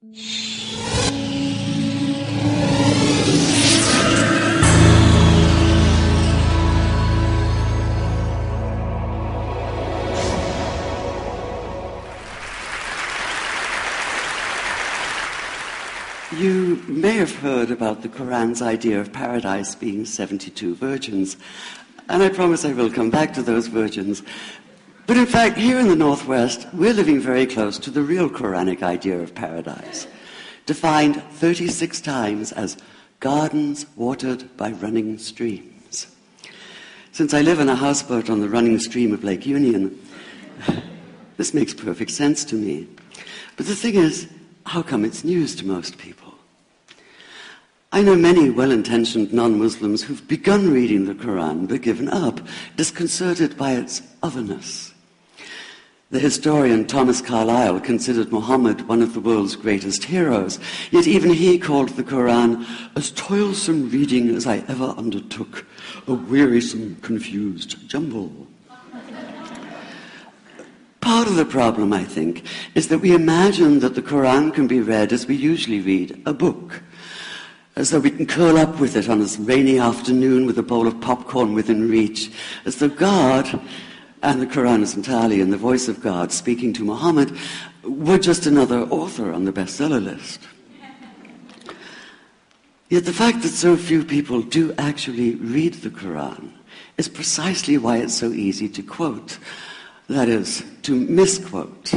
You may have heard about the Quran's idea of paradise being 72 virgins, and I promise I will come back to those virgins. But in fact, here in the Northwest, we're living very close to the real Quranic idea of paradise, defined 36 times as gardens watered by running streams. Since I live in a houseboat on the running stream of Lake Union, this makes perfect sense to me. But the thing is, how come it's news to most people? I know many well-intentioned non-Muslims who've begun reading the Quran but given up, disconcerted by its otherness. The historian Thomas Carlyle considered Muhammad one of the world's greatest heroes, yet even he called the Quran as toilsome reading as I ever undertook, a wearisome, confused jumble. Part of the problem, I think, is that we imagine that the Quran can be read as we usually read a book, as though we can curl up with it on a rainy afternoon with a bowl of popcorn within reach, as though God, and the Quran is entirely in the voice of God speaking to Muhammad, were just another author on the bestseller list. Yet the fact that so few people do actually read the Quran is precisely why it's so easy to quote. That is, to misquote.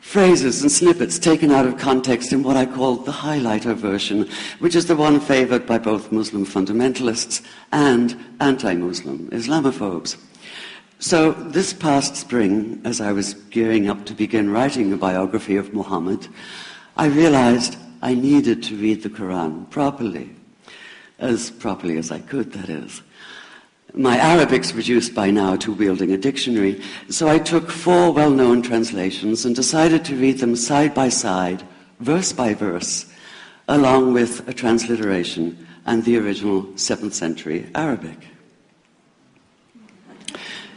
Phrases and snippets taken out of context in what I call the highlighter version, which is the one favored by both Muslim fundamentalists and anti-Muslim Islamophobes. So this past spring, as I was gearing up to begin writing a biography of Muhammad, I realized I needed to read the Quran properly as I could, that is. My Arabic's reduced by now to wielding a dictionary, so I took 4 well-known translations and decided to read them side by side, verse by verse, along with a transliteration and the original 7th century Arabic.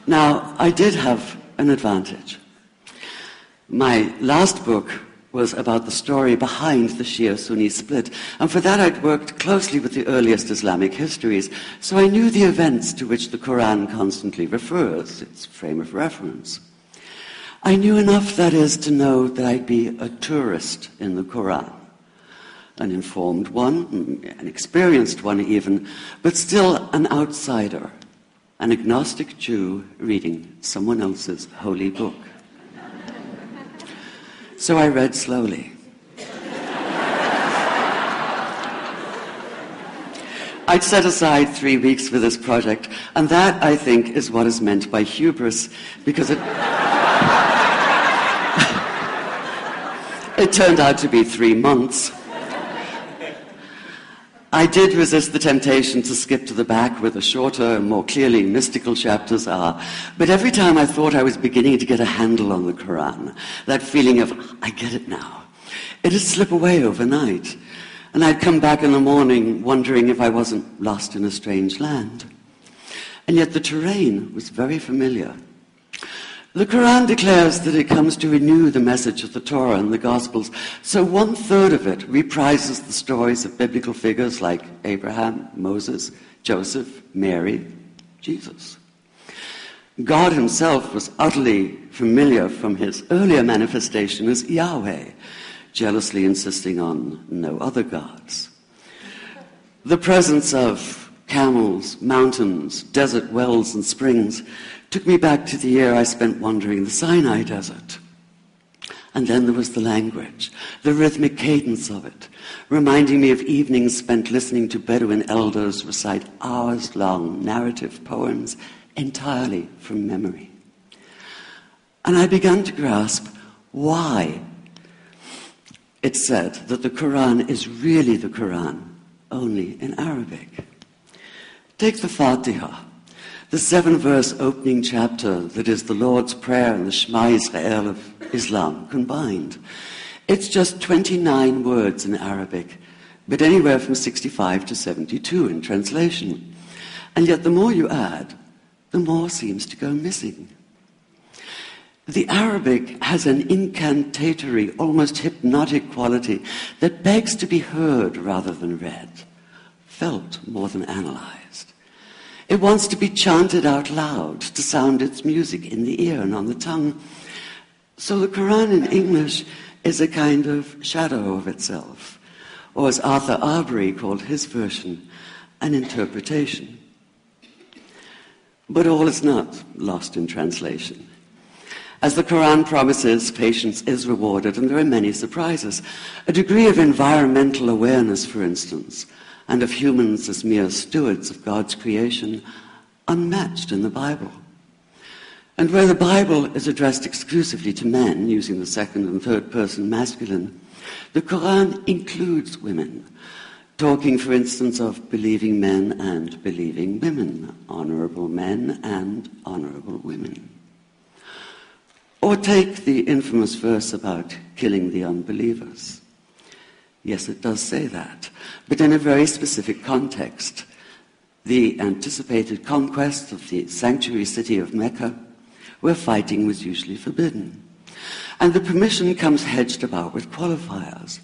Now, I did have an advantage. My last book was about the story behind the Shia-Sunni split, and for that I'd worked closely with the earliest Islamic histories, so I knew the events to which the Quran constantly refers, its frame of reference. I knew enough, that is, to know that I'd be a tourist in the Quran, an informed one, an experienced one even, but still an outsider, an agnostic Jew reading someone else's holy book. So I read slowly. I'd set aside 3 weeks for this project, and that, I think, is what is meant by hubris, because it turned out to be 3 months. I did resist the temptation to skip to the back where the shorter and more clearly mystical chapters are, but every time I thought I was beginning to get a handle on the Quran, that feeling of, I get it now, it'd slip away overnight, and I'd come back in the morning wondering if I wasn't lost in a strange land. And yet the terrain was very familiar. The Quran declares that it comes to renew the message of the Torah and the Gospels, so 1/3 of it reprises the stories of biblical figures like Abraham, Moses, Joseph, Mary, Jesus. God himself was utterly familiar from his earlier manifestation as Yahweh, jealously insisting on no other gods. The presence of camels, mountains, desert wells and springs took me back to the year I spent wandering the Sinai desert. And then there was the language, the rhythmic cadence of it, reminding me of evenings spent listening to Bedouin elders recite hours-long narrative poems entirely from memory. And I began to grasp why it said that the Quran is really the Quran, only in Arabic. Take the Fatiha, the 7-verse opening chapter that is the Lord's Prayer and the Shema Israel of Islam combined. It's just 29 words in Arabic, but anywhere from 65 to 72 in translation. And yet the more you add, the more seems to go missing. The Arabic has an incantatory, almost hypnotic quality that begs to be heard rather than read, felt more than analyzed. It wants to be chanted out loud, to sound its music in the ear and on the tongue. So the Quran in English is a kind of shadow of itself, or as Arthur Arbery called his version, an interpretation. But all is not lost in translation. As the Quran promises, patience is rewarded, and there are many surprises. A degree of environmental awareness, for instance, and of humans as mere stewards of God's creation, unmatched in the Bible. And where the Bible is addressed exclusively to men, using the second and third person masculine, the Quran includes women, talking, for instance, of believing men and believing women, honorable men and honorable women. Or take the infamous verse about killing the unbelievers. Yes, it does say that, but in a very specific context. The anticipated conquest of the sanctuary city of Mecca, where fighting was usually forbidden. And the permission comes hedged about with qualifiers.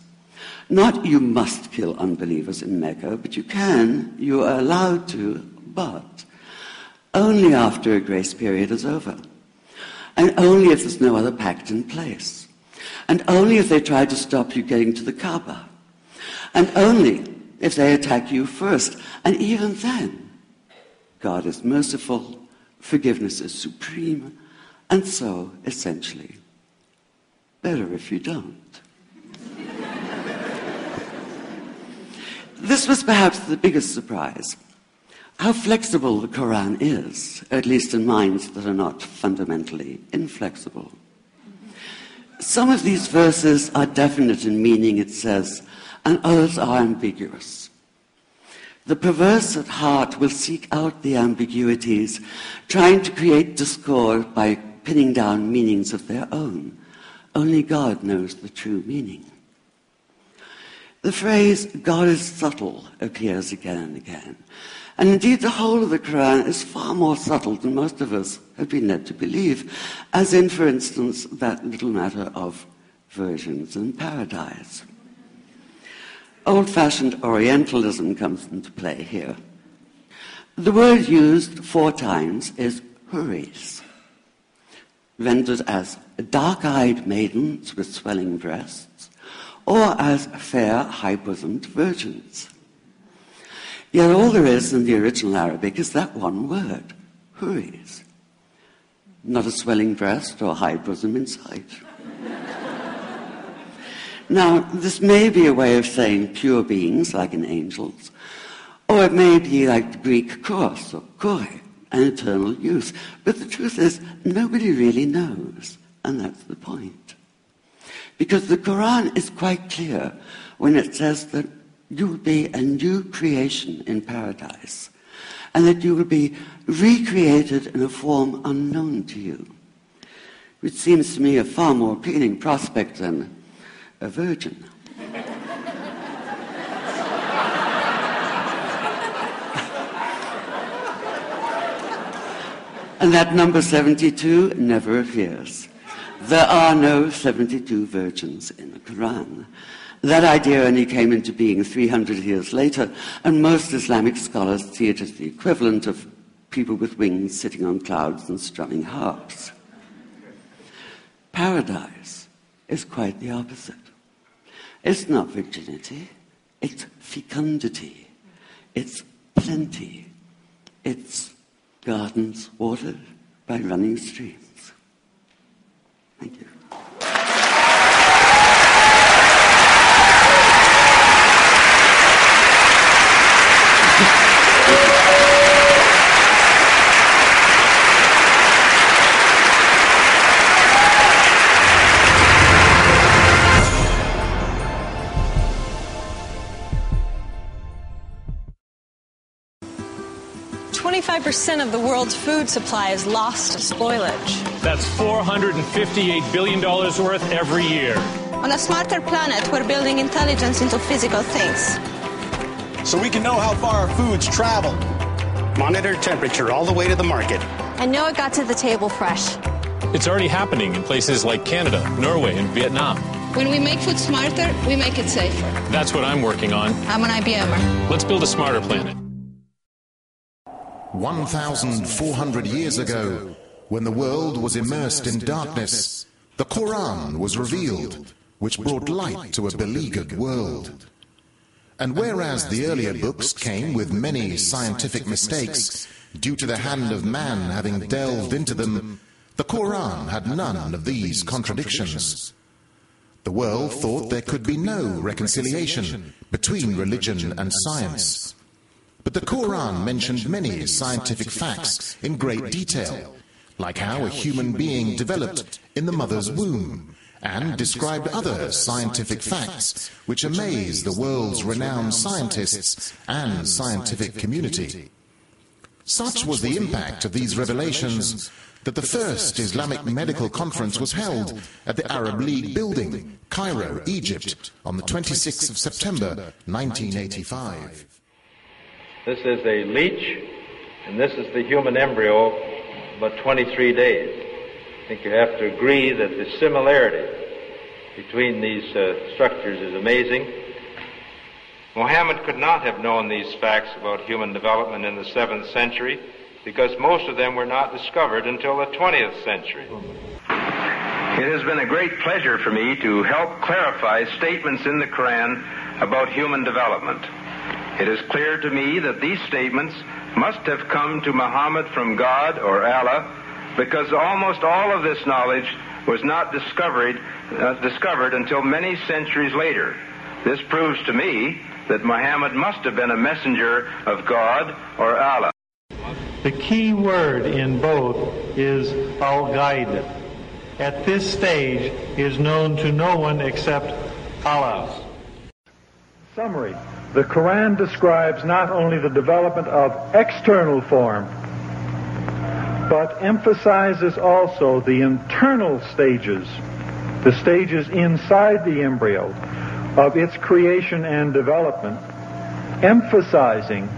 Not you must kill unbelievers in Mecca, but you are allowed to, but only after a grace period is over. And only if there's no other pact in place. And only if they try to stop you getting to the Kaaba. And only if they attack you first. And even then, God is merciful, forgiveness is supreme, and so, essentially, better if you don't. This was perhaps the biggest surprise. How flexible the Quran is, at least in minds that are not fundamentally inflexible. Some of these verses are definite in meaning, it says, and others are ambiguous. The perverse at heart will seek out the ambiguities, trying to create discord by pinning down meanings of their own. Only God knows the true meaning. The phrase, God is subtle, appears again and again. And indeed, the whole of the Quran is far more subtle than most of us have been led to believe, as in, for instance, that little matter of virgins and paradise. Old-fashioned Orientalism comes into play here. The word used 4 times is huris, rendered as dark-eyed maidens with swelling breasts, or as fair, high-bosomed virgins. Yet all there is in the original Arabic is that one word, huris. Not a swelling breast or high bosom in sight. Now, this may be a way of saying pure beings, like in angels, or it may be like the Greek kos or kore, an eternal youth. But the truth is, nobody really knows, and that's the point. Because the Quran is quite clear when it says that you will be a new creation in paradise, and that you will be recreated in a form unknown to you, which seems to me a far more appealing prospect than a virgin. And that number 72 never appears. There are no 72 virgins in the Quran. That idea only came into being 300 years later, and most Islamic scholars see it as the equivalent of people with wings sitting on clouds and strumming harps. Paradise is quite the opposite. It's not virginity, it's fecundity, it's plenty, it's gardens watered by running streams. Thank you. 25% of the world's food supply is lost to spoilage. That's $458 billion worth every year. On a smarter planet, we're building intelligence into physical things. So we can know how far our foods travel. Monitor temperature all the way to the market. I know it got to the table fresh. It's already happening in places like Canada, Norway, and Vietnam. When we make food smarter, we make it safer. That's what I'm working on. I'm an IBMer. Let's build a smarter planet. 1,400 years ago, when the world was immersed in darkness, the Quran was revealed, which brought light to a beleaguered world. And whereas the earlier books came with many scientific mistakes, due to the hand of man having delved into them, the Quran had none of these contradictions. The world thought there could be no reconciliation between religion and science. But the Quran mentioned many scientific facts in great detail, like how a human being developed in the mother's womb, and described other scientific facts which amaze the world's renowned scientists and scientific community. Such was the impact of these revelations that the first Islamic medical conference was held at the Arab League building, Cairo, Egypt, on the 26th of September, 1985. This is a leech, and this is the human embryo, about 23 days. I think you have to agree that the similarity between these structures is amazing. Muhammad could not have known these facts about human development in the 7th century because most of them were not discovered until the 20th century. It has been a great pleasure for me to help clarify statements in the Quran about human development. It is clear to me that these statements must have come to Muhammad from God or Allah, because almost all of this knowledge was not discovered until many centuries later. This proves to me that Muhammad must have been a messenger of God or Allah. The key word in both is al-Ghaib. At this stage is known to no one except Allah. Summary. The Quran describes not only the development of external form, but emphasizes also the internal stages, the stages inside the embryo of its creation and development, emphasizing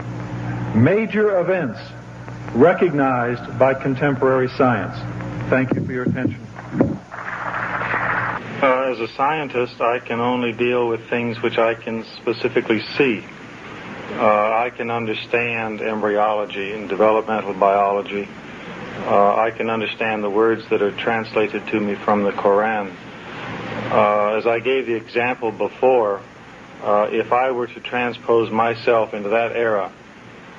major events recognized by contemporary science. Thank you for your attention. As a scientist, I can only deal with things which I can specifically see. I can understand embryology and developmental biology. I can understand the words that are translated to me from the Quran. As I gave the example before, if I were to transpose myself into that era,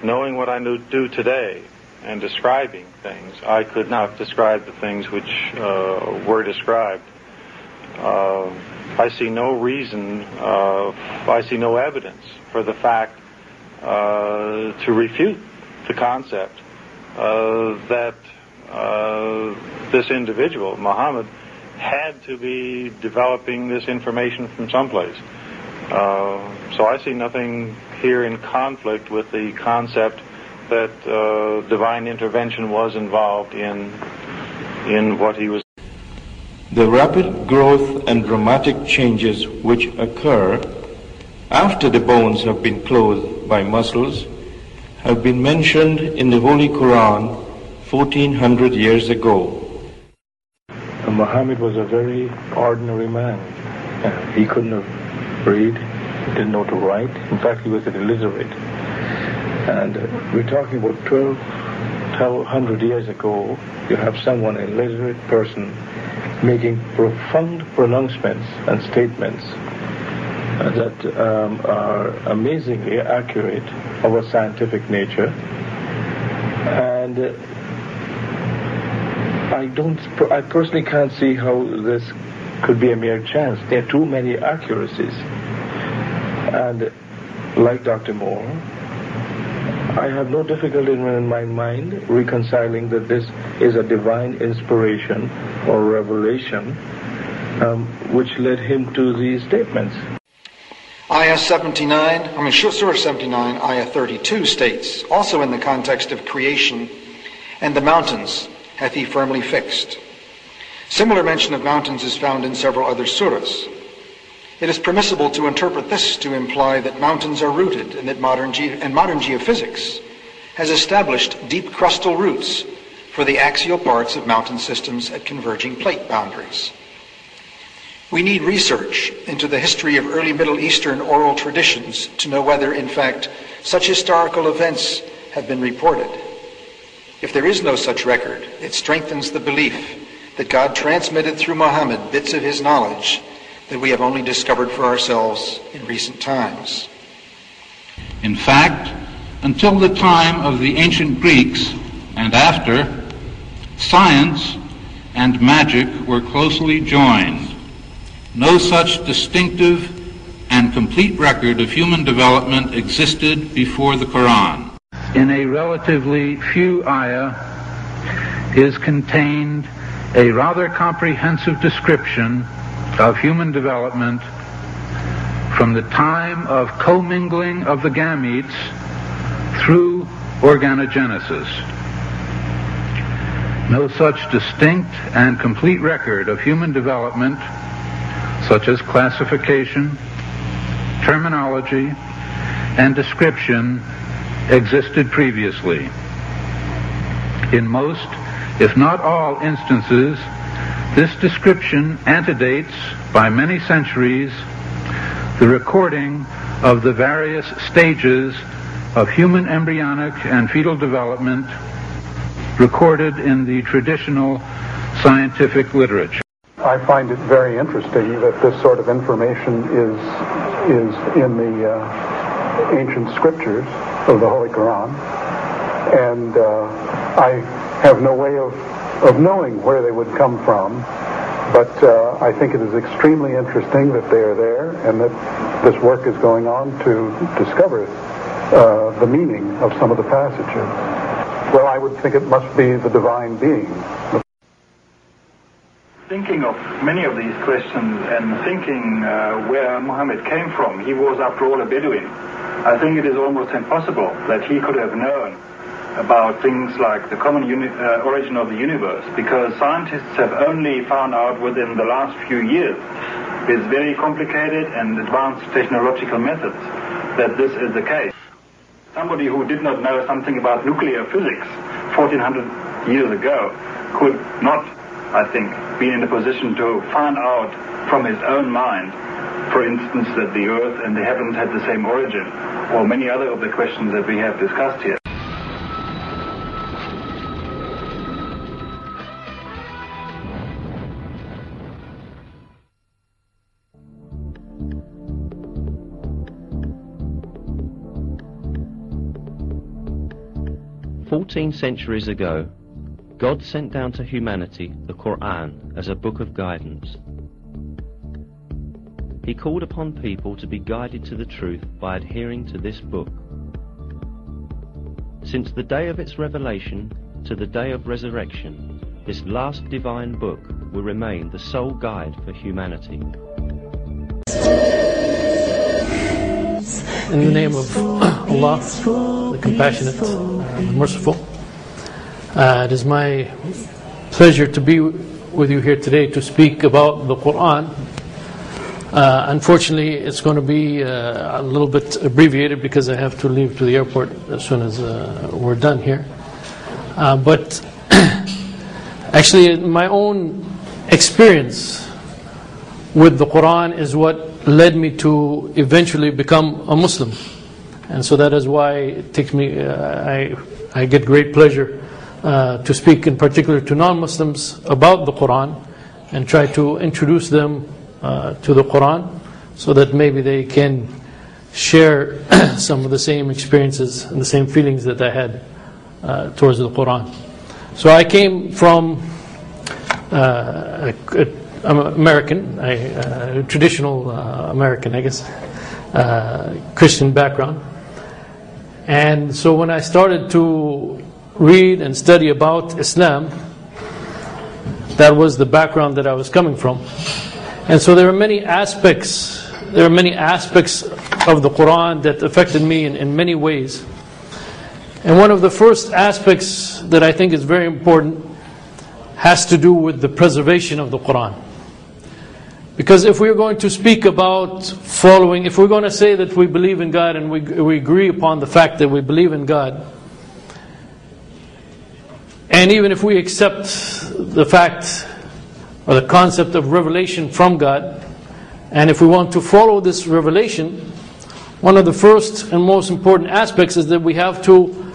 knowing what I do today and describing things, I could not describe the things which were described. I see no reason, I see no evidence for the fact to refute the concept that this individual, Muhammad, had to be developing this information from someplace. So I see nothing here in conflict with the concept that divine intervention was involved in what he was. The rapid growth and dramatic changes which occur after the bones have been clothed by muscles have been mentioned in the Holy Quran 1400 years ago. Muhammad was a very ordinary man. He couldn't have read, he didn't know to write. In fact, he was illiterate. And we're talking about 1,200 years ago. You have someone, an illiterate person, making profound pronouncements and statements that are amazingly accurate of a scientific nature. And I personally can't see how this could be a mere chance. There are too many accuracies. And like Dr. Moore, I have no difficulty in my mind reconciling that this is a divine inspiration or revelation which led him to these statements. Surah 79, Ayah 32 states, also in the context of creation, and the mountains hath he firmly fixed. Similar mention of mountains is found in several other surahs. It is permissible to interpret this to imply that mountains are rooted and that modern geophysics has established deep crustal roots for the axial parts of mountain systems at converging plate boundaries. We need research into the history of early Middle Eastern oral traditions to know whether, in fact, such historical events have been reported. If there is no such record, it strengthens the belief that God transmitted through Muhammad bits of his knowledge that we have only discovered for ourselves in recent times. In fact, until the time of the ancient Greeks and after, science and magic were closely joined. No such distinctive and complete record of human development existed before the Quran. In a relatively few ayah is contained a rather comprehensive description of human development from the time of commingling of the gametes through organogenesis. No such distinct and complete record of human development, such as classification, terminology, and description, existed previously. In most, if not all instances, this description antedates by many centuries the recording of the various stages of human embryonic and fetal development recorded in the traditional scientific literature. I find it very interesting that this sort of information is in the ancient scriptures of the Holy Quran, and I have no way of knowing where they would come from, but I think it is extremely interesting that they are there and that this work is going on to discover the meaning of some of the passages. Well, I would think it must be the divine being. Thinking of many of these questions and thinking where Muhammad came from, he was after all a Bedouin. I think it is almost impossible that he could have known about things like the common origin of the universe, because scientists have only found out within the last few years, with very complicated and advanced technological methods, that this is the case. Somebody who did not know something about nuclear physics 1400 years ago could not, I think, be in a position to find out from his own mind, for instance, that the earth and the heavens had the same origin, or many other of the questions that we have discussed here. "14 centuries ago, God sent down to humanity the Quran as a book of guidance. He called upon people to be guided to the truth by adhering to this book. Since the day of its revelation to the day of resurrection, this last divine book will remain the sole guide for humanity." In the name of Allah, the Compassionate, the Merciful, it is my pleasure to be with you here today to speak about the Quran. Unfortunately, it's going to be a little bit abbreviated because I have to leave to the airport as soon as we're done here. But actually, my own experience with the Quran is what led me to eventually become a Muslim. And so that is why it takes me, I get great pleasure to speak in particular to non-Muslims about the Quran and try to introduce them to the Quran so that maybe they can share some of the same experiences and the same feelings that I had towards the Quran. So I came from I'm American, traditional American, I guess, Christian background. And so when I started to read and study about Islam, that was the background that I was coming from. And so there are many aspects of the Quran that affected me in many ways. And one of the first aspects that I think is very important has to do with the preservation of the Quran. Because if we're going to speak about following, if we're going to say that we believe in God and we agree upon the fact that we believe in God, And even if we accept the fact or the concept of revelation from God, and if we want to follow this revelation, one of the first and most important aspects is that we have to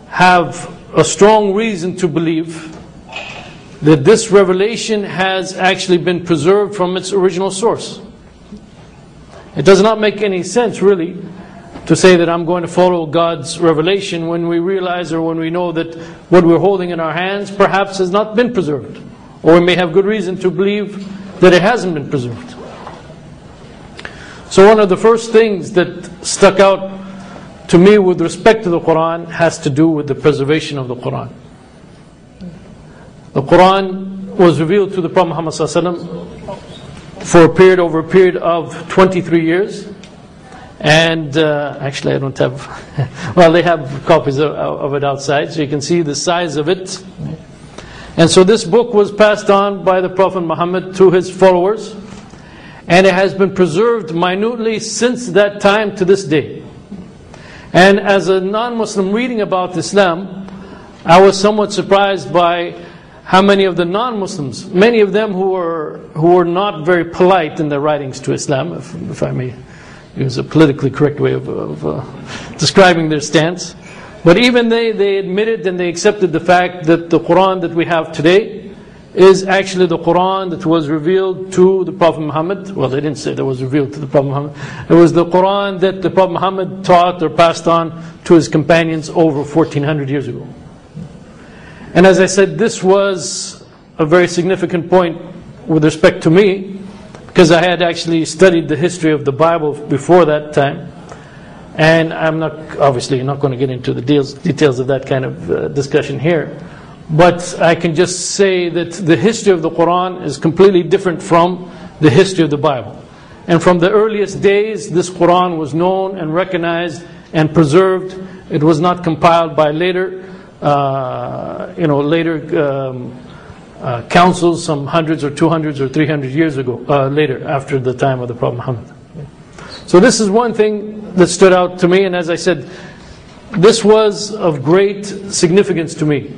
have a strong reason to believe that this revelation has actually been preserved from its original source. It does not make any sense, really, to say that I'm going to follow God's revelation when we realize or when we know that what we're holding in our hands perhaps has not been preserved. Or we may have good reason to believe that it hasn't been preserved. So one of the first things that stuck out to me with respect to the Quran has to do with the preservation of the Quran. The Quran was revealed to the Prophet Muhammad ﷺ for over a period of 23 years. And actually I don't have, well, they have copies of it outside, so you can see the size of it. And so this book was passed on by the Prophet Muhammad to his followers, and it has been preserved minutely since that time to this day. And as a non-Muslim reading about Islam, I was somewhat surprised by how many of the non-Muslims, many of them who were not very polite in their writings to Islam, if I may use a politically correct way of describing their stance. But even they admitted and they accepted the fact that the Quran that we have today is actually the Quran that was revealed to the Prophet Muhammad. Well, they didn't say that was revealed to the Prophet Muhammad. It was the Quran that the Prophet Muhammad taught or passed on to his companions over 1400 years ago. And as I said, this was a very significant point with respect to me, because I had actually studied the history of the Bible before that time. And I'm obviously not going to get into the details of that kind of discussion here. But I can just say that the history of the Quran is completely different from the history of the Bible. And from the earliest days, this Quran was known and recognized and preserved. It was not compiled by later councils, some hundreds or 200s or 300 years ago, later, after the time of the Prophet Muhammad. So this is one thing that stood out to me, and as I said, this was of great significance to me,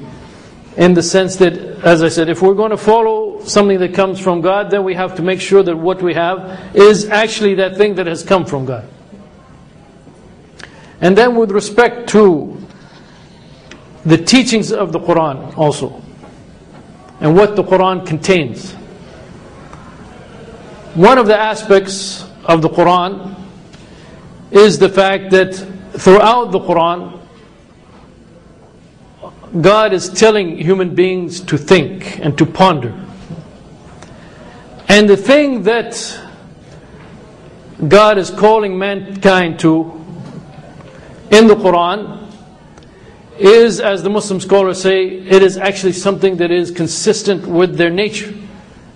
in the sense that, as I said, if we're going to follow something that comes from God, then we have to make sure that what we have is actually that thing that has come from God. And then with respect to the teachings of the Quran also, and what the Quran contains. One of the aspects of the Quran is the fact that throughout the Quran, God is telling human beings to think and to ponder. And the thing that God is calling mankind to in the Quran is, as the Muslim scholars say, it is actually something that is consistent with their nature.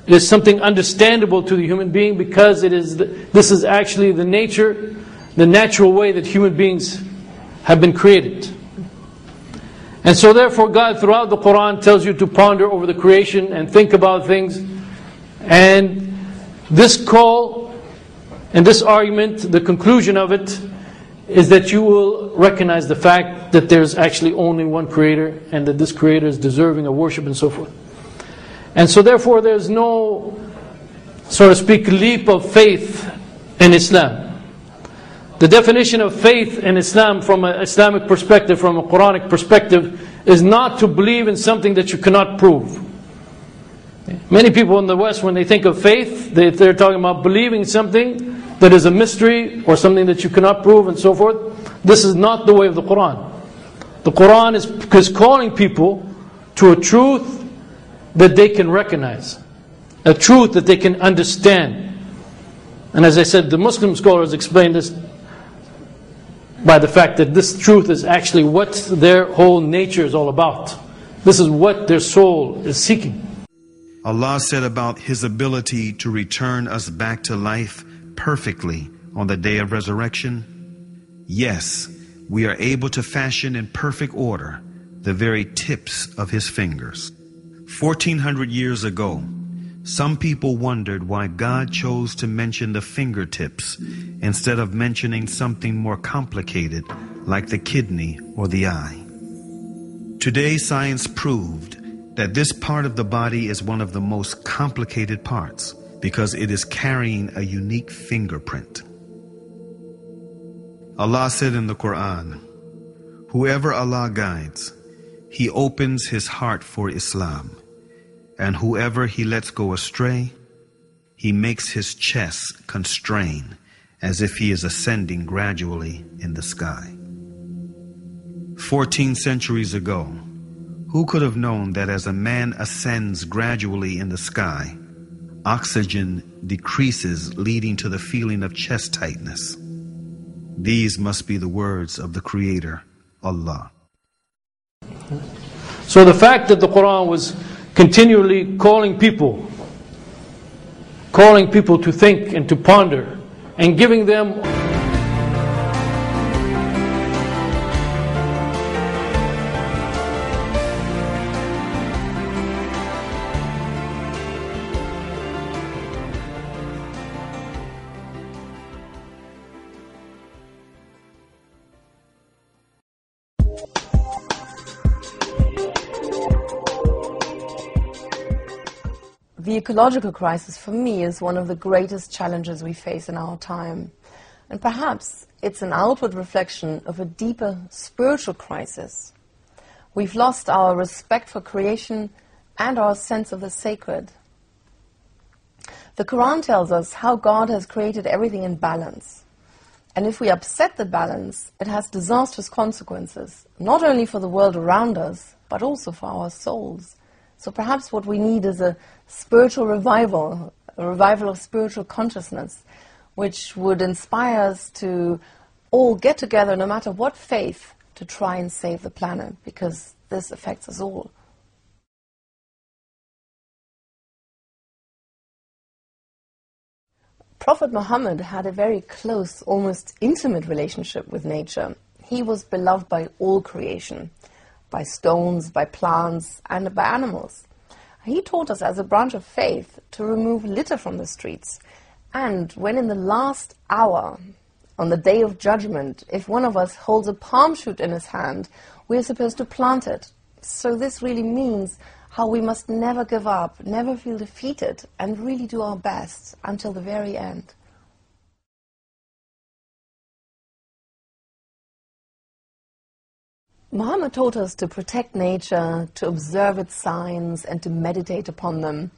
It is something understandable to the human being, because this is actually the nature, the natural way that human beings have been created. And so therefore God throughout the Quran tells you to ponder over the creation and think about things. And this call and this argument, the conclusion of it, is that you will recognize the fact that there's actually only one Creator, and that this Creator is deserving of worship and so forth. And so therefore there's no, so to speak, leap of faith in Islam. The definition of faith in Islam from an Islamic perspective, from a Quranic perspective, is not to believe in something that you cannot prove. Many people in the West, when they think of faith, they're talking about believing something that is a mystery or something that you cannot prove and so forth. This is not the way of the Quran. The Quran is calling people to a truth that they can recognize, a truth that they can understand. And as I said, the Muslim scholars explain this by the fact that this truth is actually what their whole nature is all about. This is what their soul is seeking. Allah said about His ability to return us back to life perfectly on the day of resurrection. Yes, we are able to fashion in perfect order the very tips of His fingers. 1400 years ago, some people wondered why God chose to mention the fingertips instead of mentioning something more complicated like the kidney or the eye. Today, science proved that this part of the body is one of the most complicated parts because it is carrying a unique fingerprint. Allah said in the Quran, "Whoever Allah guides, He opens his heart for Islam, and whoever He lets go astray, He makes his chest constrain as if he is ascending gradually in the sky." 14 centuries ago, who could have known that as a man ascends gradually in the sky, oxygen decreases, leading to the feeling of chest tightness? These must be the words of the Creator, Allah. So the fact that the Quran was continually calling people to think and to ponder, and giving them The ecological crisis, for me, is one of the greatest challenges we face in our time. And perhaps it's an outward reflection of a deeper spiritual crisis. We've lost our respect for creation and our sense of the sacred. The Quran tells us how God has created everything in balance. And if we upset the balance, it has disastrous consequences, not only for the world around us, but also for our souls. So perhaps what we need is a spiritual revival, a revival of spiritual consciousness, which would inspire us to all get together, no matter what faith, to try and save the planet, because this affects us all. Prophet Muhammad had a very close, almost intimate relationship with nature. He was beloved by all creation, by stones, by plants, and by animals. He taught us as a branch of faith to remove litter from the streets. And when in the last hour, on the day of judgment, if one of us holds a palm shoot in his hand, we are supposed to plant it. So this really means how we must never give up, never feel defeated, and really do our best until the very end. Muhammad taught us to protect nature, to observe its signs, and to meditate upon them.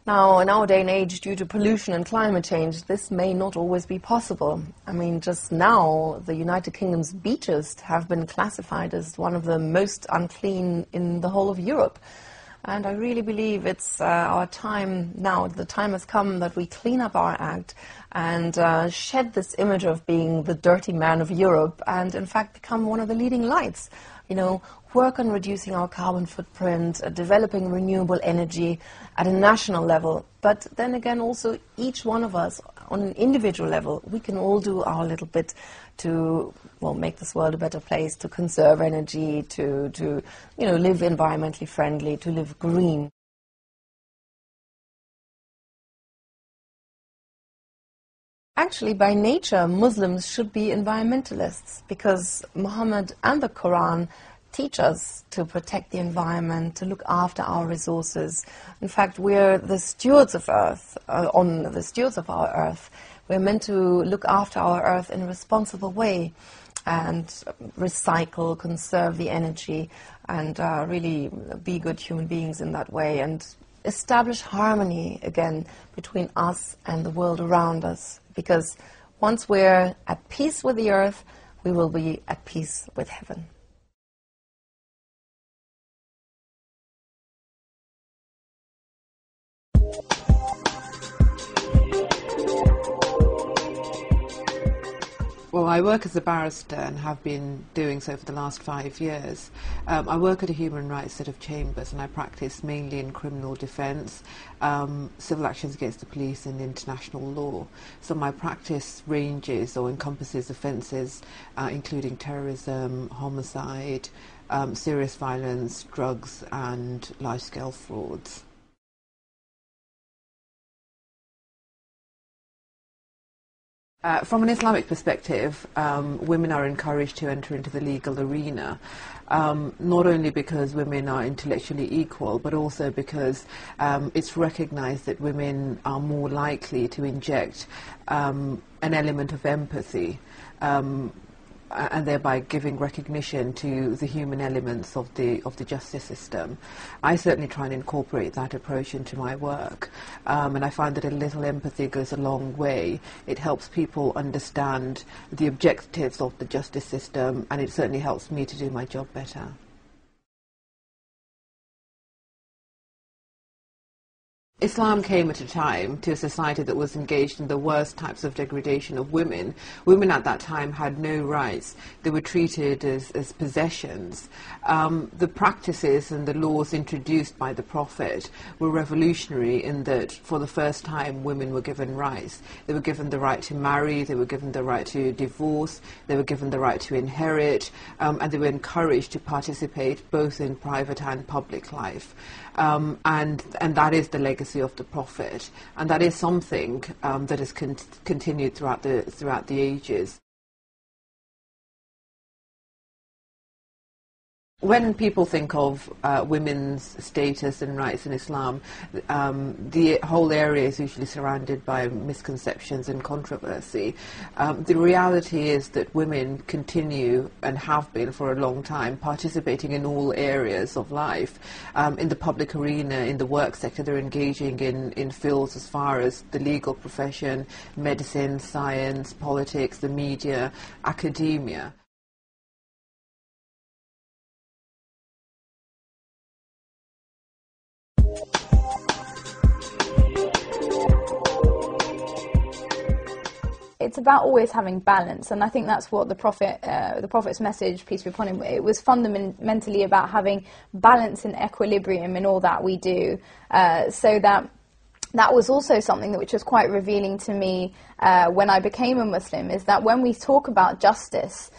Now, in our day and age, due to pollution and climate change, this may not always be possible. I mean, just now, the United Kingdom's beaches have been classified as one of the most unclean in the whole of Europe. And I really believe it's our time now. The time has come that we clean up our act and shed this image of being the dirty man of Europe and, in fact, become one of the leading lights. You know, work on reducing our carbon footprint, developing renewable energy at a national level. But then again, also each one of us on an individual level, we can all do our little bit to, well, make this world a better place, to conserve energy, to live environmentally friendly, to live green. Actually, by nature, Muslims should be environmentalists because Muhammad and the Quran teach us to protect the environment, to look after our resources. In fact, we're the stewards of Earth, the stewards of our Earth. We're meant to look after our Earth in a responsible way and recycle, conserve the energy, and really be good human beings in that way, and establish harmony again between us and the world around us. Because once we're at peace with the earth, we will be at peace with heaven. Well, I work as a barrister and have been doing so for the last 5 years. I work at a human rights set of chambers and I practice mainly in criminal defence, civil actions against the police and international law. So my practice ranges or encompasses offences including terrorism, homicide, serious violence, drugs and large-scale frauds. From an Islamic perspective, women are encouraged to enter into the legal arena, not only because women are intellectually equal, but also because it's recognized that women are more likely to inject an element of empathy, and thereby giving recognition to the human elements of the justice system. I certainly try and incorporate that approach into my work, and I find that a little empathy goes a long way. It helps people understand the objectives of the justice system, and it certainly helps me to do my job better. Islam came at a time to a society that was engaged in the worst types of degradation of women. Women at that time had no rights. They were treated as possessions. The practices and the laws introduced by the Prophet were revolutionary in that for the first time women were given rights. They were given the right to marry, they were given the right to divorce, they were given the right to inherit, and they were encouraged to participate both in private and public life. And that is the legacy of the Prophet, and that is something that has continued throughout the ages. When people think of women's status and rights in Islam, the whole area is usually surrounded by misconceptions and controversy. The reality is that women continue, and have been for a long time, participating in all areas of life. In the public arena, in the work sector, they're engaging in fields as far as the legal profession, medicine, science, politics, the media, academia. It's about always having balance, and I think that's what the Prophet's message, peace be upon him, it was fundamentally about having balance and equilibrium in all that we do, so that was also something which was quite revealing to me when I became a Muslim, is that when we talk about justice,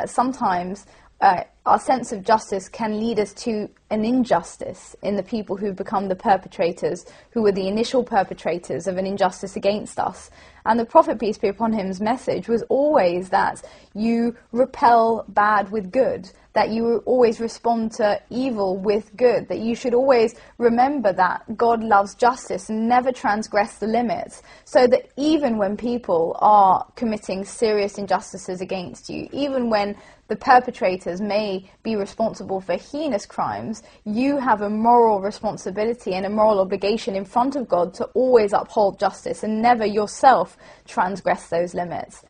sometimes our sense of justice can lead us to an injustice in the people who become the perpetrators, who were the initial perpetrators of an injustice against us. And the Prophet, peace be upon him's message was always that you repel bad with good, that you always respond to evil with good, that you should always remember that God loves justice and never transgress the limits, so that even when people are committing serious injustices against you, even when the perpetrators may be responsible for heinous crimes, you have a moral responsibility and a moral obligation in front of God to always uphold justice and never yourself transgress those limits.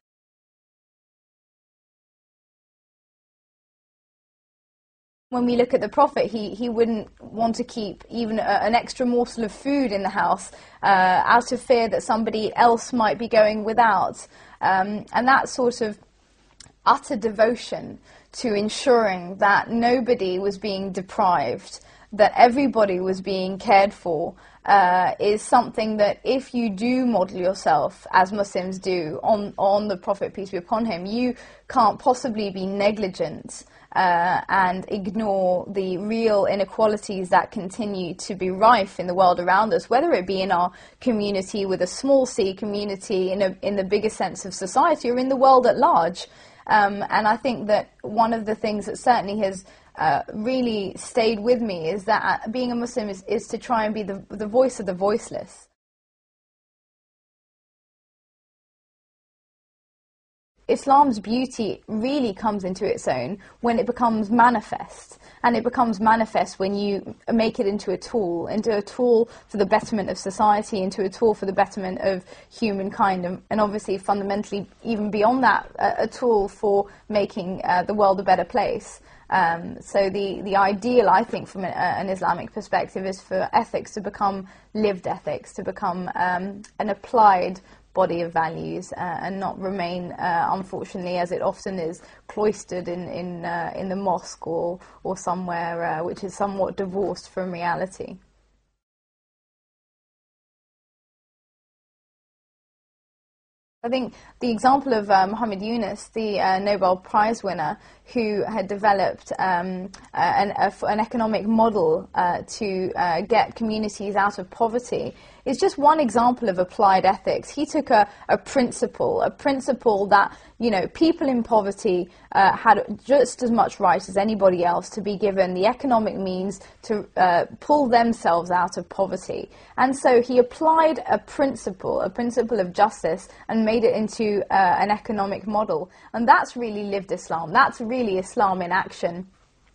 When we look at the Prophet, he wouldn't want to keep even an extra morsel of food in the house out of fear that somebody else might be going without. And that sort of utter devotion to ensuring that nobody was being deprived, that everybody was being cared for, is something that if you do model yourself, as Muslims do, on the Prophet, peace be upon him, you can't possibly be negligent and ignore the real inequalities that continue to be rife in the world around us, whether it be in our community with a small c community, in the bigger sense of society, or in the world at large. And I think that one of the things that certainly has really stayed with me is that being a Muslim is to try and be the voice of the voiceless. Islam's beauty really comes into its own when it becomes manifest, and it becomes manifest when you make it into a tool for the betterment of society, into a tool for the betterment of humankind, and obviously fundamentally even beyond that, a tool for making the world a better place. So the ideal, I think, from an Islamic perspective, is for ethics to become lived ethics, to become an applied body of values, and not remain, unfortunately, as it often is, cloistered in the mosque or somewhere which is somewhat divorced from reality. I think the example of Muhammad Yunus, the Nobel Prize winner, who had developed an economic model to get communities out of poverty, is just one example of applied ethics. He took a principle that, you know, people in poverty had just as much right as anybody else to be given the economic means to pull themselves out of poverty. And so he applied a principle of justice, and made it into an economic model. And that's really lived Islam. That's really Islam in action.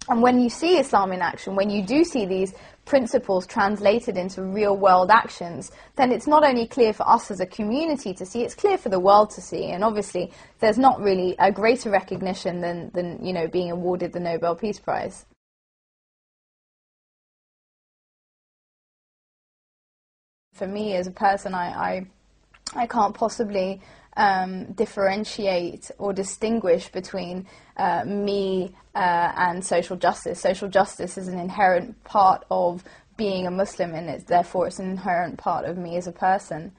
And when you see Islam in action, when you do see these principles translated into real-world actions, then it's not only clear for us as a community to see, it's clear for the world to see. And obviously, there's not really a greater recognition than you know, being awarded the Nobel Peace Prize. For me as a person, I can't possibly differentiate or distinguish between me and social justice. Social justice is an inherent part of being a Muslim, and therefore it's an inherent part of me as a person.